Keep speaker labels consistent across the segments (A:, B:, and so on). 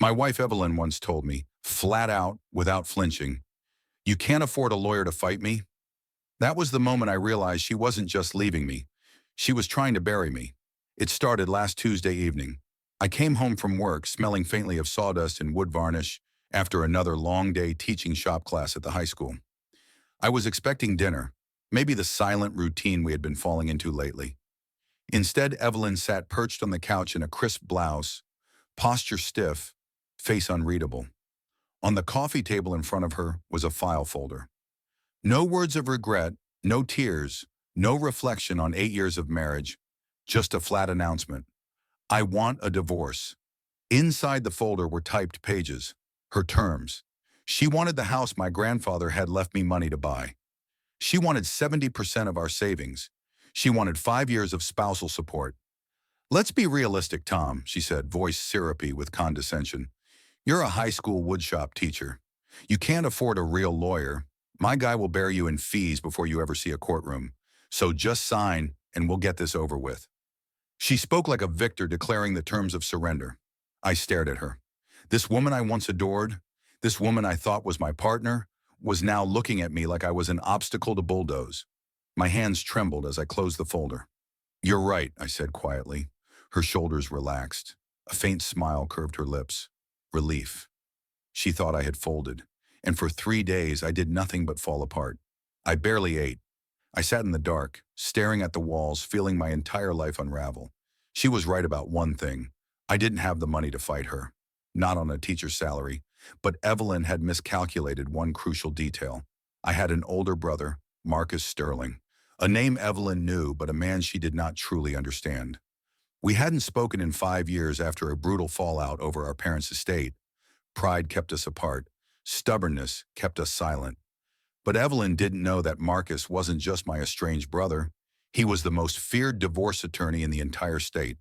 A: My wife Evelyn once told me, flat out, without flinching, "You can't afford a lawyer to fight me." That was the moment I realized she wasn't just leaving me. She was trying to bury me. It started last Tuesday evening. I came home from work smelling faintly of sawdust and wood varnish after another long day teaching shop class at the high school. I was expecting dinner, maybe the silent routine we had been falling into lately. Instead, Evelyn sat perched on the couch in a crisp blouse, posture stiff, face unreadable. On the coffee table in front of her was a file folder. No words of regret, no tears, no reflection on 8 years of marriage, just a flat announcement. I want a divorce. Inside the folder were typed pages, her terms. She wanted the house my grandfather had left me money to buy. She wanted 70% of our savings. She wanted 5 years of spousal support. "Let's be realistic, Tom," she said, voice syrupy with condescension. "You're a high school woodshop teacher. You can't afford a real lawyer. My guy will bear you in fees before you ever see a courtroom. So just sign and we'll get this over with." She spoke like a victor declaring the terms of surrender. I stared at her. This woman I once adored, this woman I thought was my partner, was now looking at me like I was an obstacle to bulldoze. My hands trembled as I closed the folder. "You're right," I said quietly. Her shoulders relaxed. A faint smile curved her lips. Relief. She thought I had folded, and for 3 days I did nothing but fall apart. I barely ate. I sat in the dark, staring at the walls, feeling my entire life unravel. She was right about one thing. I didn't have the money to fight her. Not on a teacher's salary. But Evelyn had miscalculated one crucial detail. I had an older brother, Marcus Sterling. A name Evelyn knew, but a man she did not truly understand. We hadn't spoken in 5 years after a brutal fallout over our parents' estate. Pride kept us apart. Stubbornness kept us silent. But Evelyn didn't know that Marcus wasn't just my estranged brother. He was the most feared divorce attorney in the entire state.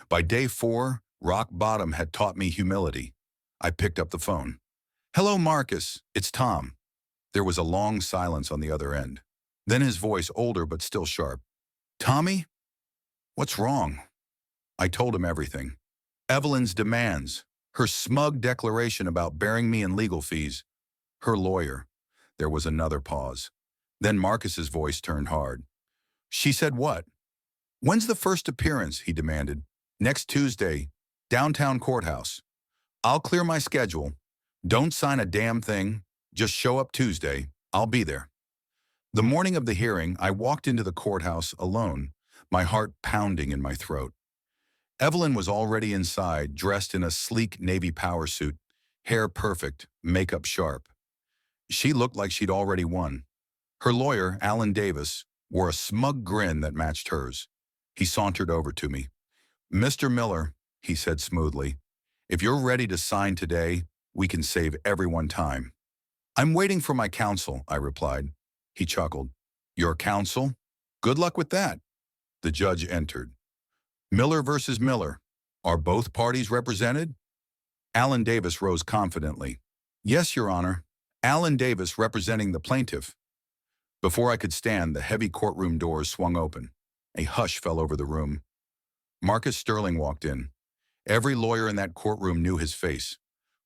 A: By day 4, rock bottom had taught me humility. I picked up the phone. "Hello, Marcus. It's Tom." There was a long silence on the other end. Then his voice, older but still sharp. "Tommy? What's wrong?" I told him everything. Evelyn's demands, her smug declaration about bearing me in legal fees, her lawyer. There was another pause. Then Marcus's voice turned hard. "She said what?" "When's the first appearance?" he demanded. "Next Tuesday, downtown courthouse. I'll clear my schedule. Don't sign a damn thing. Just show up Tuesday. I'll be there." The morning of the hearing, I walked into the courthouse alone, my heart pounding in my throat. Evelyn was already inside, dressed in a sleek navy power suit, hair perfect, makeup sharp. She looked like she'd already won. Her lawyer, Alan Davis, wore a smug grin that matched hers. He sauntered over to me. "Mr. Miller," he said smoothly, "if you're ready to sign today, we can save everyone time." "I'm waiting for my counsel," I replied. He chuckled. "Your counsel? Good luck with that." The judge entered. "Miller versus Miller. Are both parties represented?" Alan Davis rose confidently. "Yes, Your Honor. Alan Davis representing the plaintiff." Before I could stand, the heavy courtroom doors swung open. A hush fell over the room. Marcus Sterling walked in. Every lawyer in that courtroom knew his face.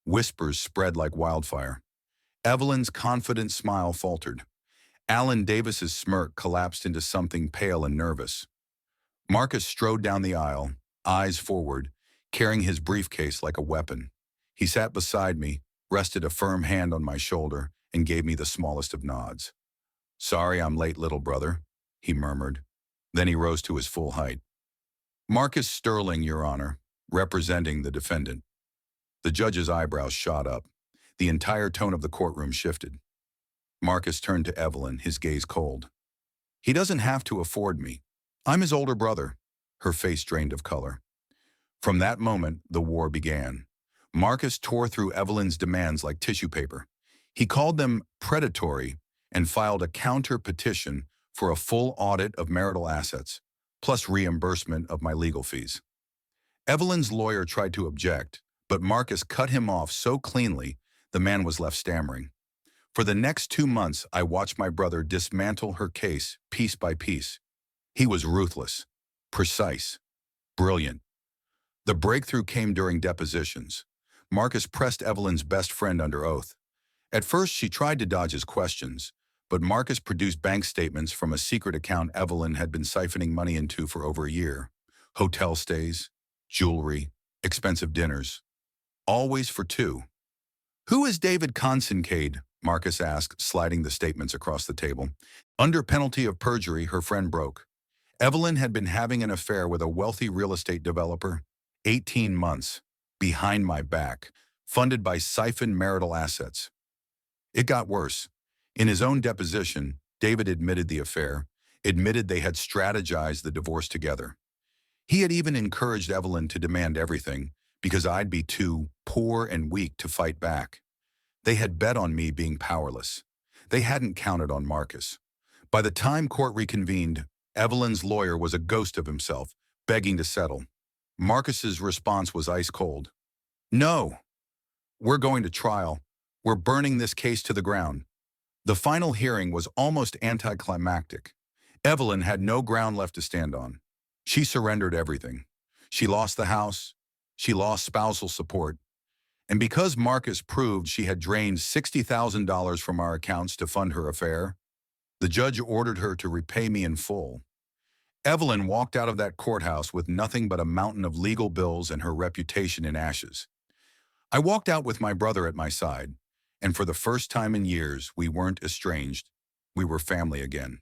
A: Whispers spread like wildfire. Evelyn's confident smile faltered. Alan Davis's smirk collapsed into something pale and nervous. Marcus strode down the aisle, eyes forward, carrying his briefcase like a weapon. He sat beside me, rested a firm hand on my shoulder, and gave me the smallest of nods. "Sorry I'm late, little brother," he murmured. Then he rose to his full height. "Marcus Sterling, Your Honor, representing the defendant." The judge's eyebrows shot up. The entire tone of the courtroom shifted. Marcus turned to Evelyn, his gaze cold. "He doesn't have to afford me. I'm his older brother." Her face drained of color. From that moment, the war began. Marcus tore through Evelyn's demands like tissue paper. He called them predatory and filed a counter-petition for a full audit of marital assets, plus reimbursement of my legal fees. Evelyn's lawyer tried to object, but Marcus cut him off so cleanly the man was left stammering. For the next 2 months, I watched my brother dismantle her case piece by piece. He was ruthless, precise, brilliant. The breakthrough came during depositions. Marcus pressed Evelyn's best friend under oath. At first, she tried to dodge his questions, but Marcus produced bank statements from a secret account Evelyn had been siphoning money into for over a year. Hotel stays, jewelry, expensive dinners. Always for two. "Who is David Consincade?" Marcus asked, sliding the statements across the table. Under penalty of perjury, her friend broke. Evelyn had been having an affair with a wealthy real estate developer. 18 months. Behind my back. Funded by siphoned marital assets. It got worse. In his own deposition, David admitted the affair, admitted they had strategized the divorce together. He had even encouraged Evelyn to demand everything, because I'd be too poor and weak to fight back. They had bet on me being powerless. They hadn't counted on Marcus. By the time court reconvened, Evelyn's lawyer was a ghost of himself, begging to settle. Marcus's response was ice cold. "No, we're going to trial. We're burning this case to the ground." The final hearing was almost anticlimactic. Evelyn had no ground left to stand on. She surrendered everything. She lost the house. She lost spousal support. And because Marcus proved she had drained $60,000 from our accounts to fund her affair, the judge ordered her to repay me in full. Evelyn walked out of that courthouse with nothing but a mountain of legal bills and her reputation in ashes. I walked out with my brother at my side, and for the first time in years, we weren't estranged. We were family again.